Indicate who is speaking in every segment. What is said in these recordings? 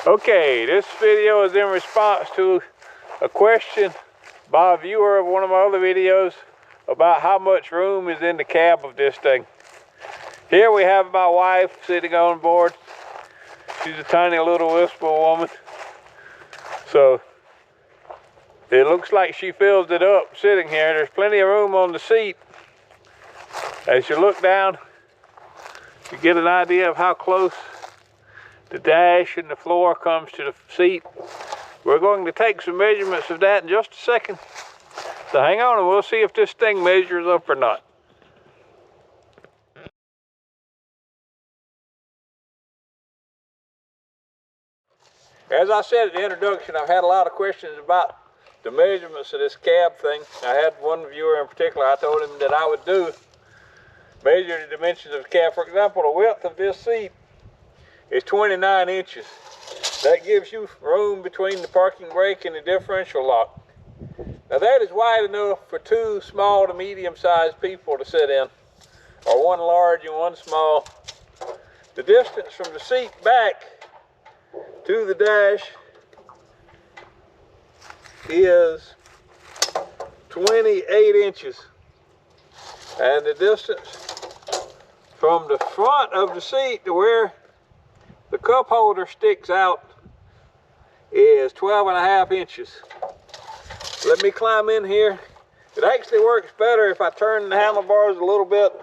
Speaker 1: Okay, this video is in response to a question by a viewer of one of my other videos about how much room is in the cab of this thing. Here we have my wife sitting on board. She's a tiny little whisper woman. So it looks like she fills it up sitting here. There's plenty of room on the seat. As you look down, you get an idea of how close the dash and the floor comes to the seat. We're going to take some measurements of that in just a second. So hang on and we'll see if this thing measures up or not. As I said in the introduction, I've had a lot of questions about the measurements of this cab thing. I had one viewer in particular, I told him that I would measure the dimensions of the cab. For example, the width of this seat is 29 inches. That gives you room between the parking brake and the differential lock. Now that is wide enough for two small to medium-sized people to sit in, or one large and one small. The distance from the seat back to the dash is 28 inches. And the distance from the front of the seat to where the cup holder sticks out is 12.5 inches. Let me climb in here. It actually works better if I turn the handlebars a little bit.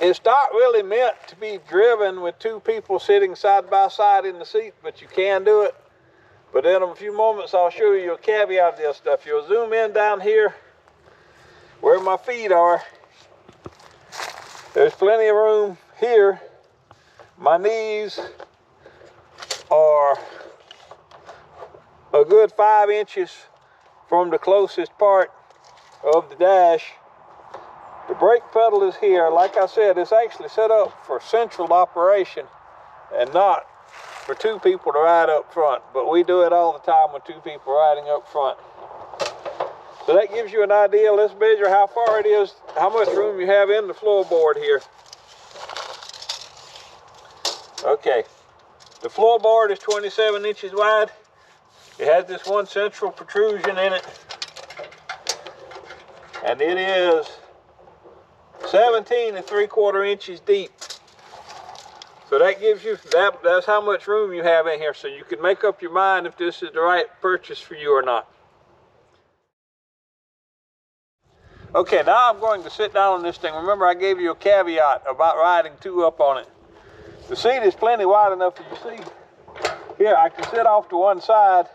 Speaker 1: It's not really meant to be driven with two people sitting side by side in the seat, but you can do it. But in a few moments I'll show you a caveat of this stuff. You'll zoom in down here where my feet are. There's plenty of room here. My knees are a good 5 inches from the closest part of the dash. The brake pedal is here. Like I said, it's actually set up for central operation and not for two people to ride up front. But we do it all the time with two people riding up front. So that gives you an idea. Let's measure how far it is, how much room you have in the floorboard here. Okay, the floorboard is 27 inches wide. It has this one central protrusion in it. And it is 17 3/4 inches deep. So that gives you, that's how much room you have in here. So you can make up your mind if this is the right purchase for you or not. Okay, now I'm going to sit down on this thing. Remember I gave you a caveat about riding two up on it. The seat is plenty wide enough for you see. Here, I can sit off to one side,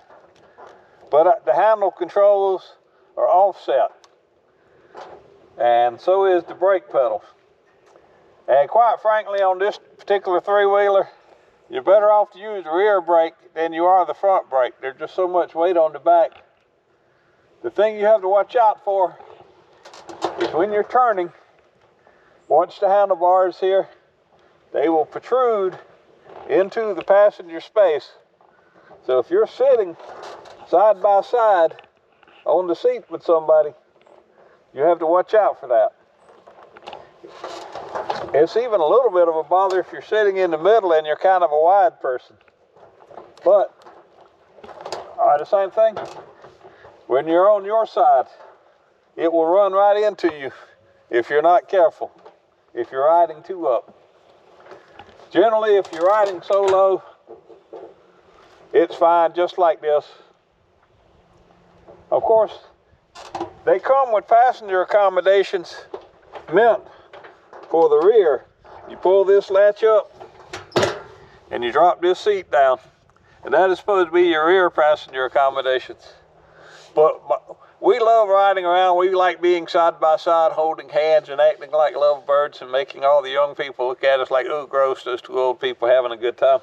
Speaker 1: but the handle controls are offset. And so is the brake pedals. And quite frankly, on this particular three-wheeler, you're better off to use the rear brake than you are the front brake. There's just so much weight on the back. The thing you have to watch out for is when you're turning, watch the handlebars here. They will protrude into the passenger space. So if you're sitting side by side on the seat with somebody, you have to watch out for that. It's even a little bit of a bother if you're sitting in the middle and you're kind of a wide person. But, the same thing. When you're on your side, it will run right into you if you're not careful, if you're riding two up. Generally, if you're riding solo, it's fine just like this. Of course, they come with passenger accommodations meant for the rear. You pull this latch up and you drop this seat down. And that is supposed to be your rear passenger accommodations. But we love riding around. We like being side by side, holding hands and acting like lovebirds and making all the young people look at us like, oh, gross, those two old people having a good time.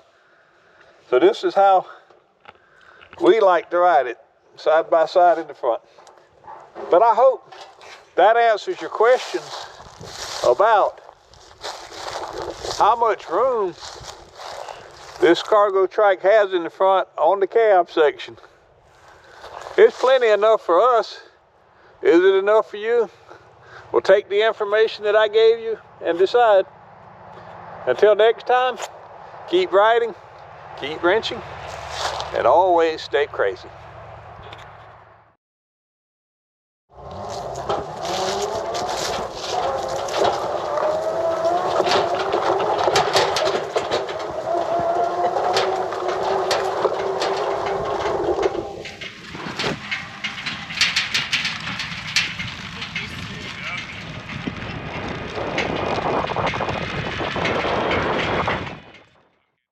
Speaker 1: So this is how we like to ride it, side by side in the front. But I hope that answers your questions about how much room this cargo trike has in the front on the cab section. It's plenty enough for us. Is it enough for you? Well, take the information that I gave you and decide. Until next time, Keep riding, keep wrenching, and always stay crazy.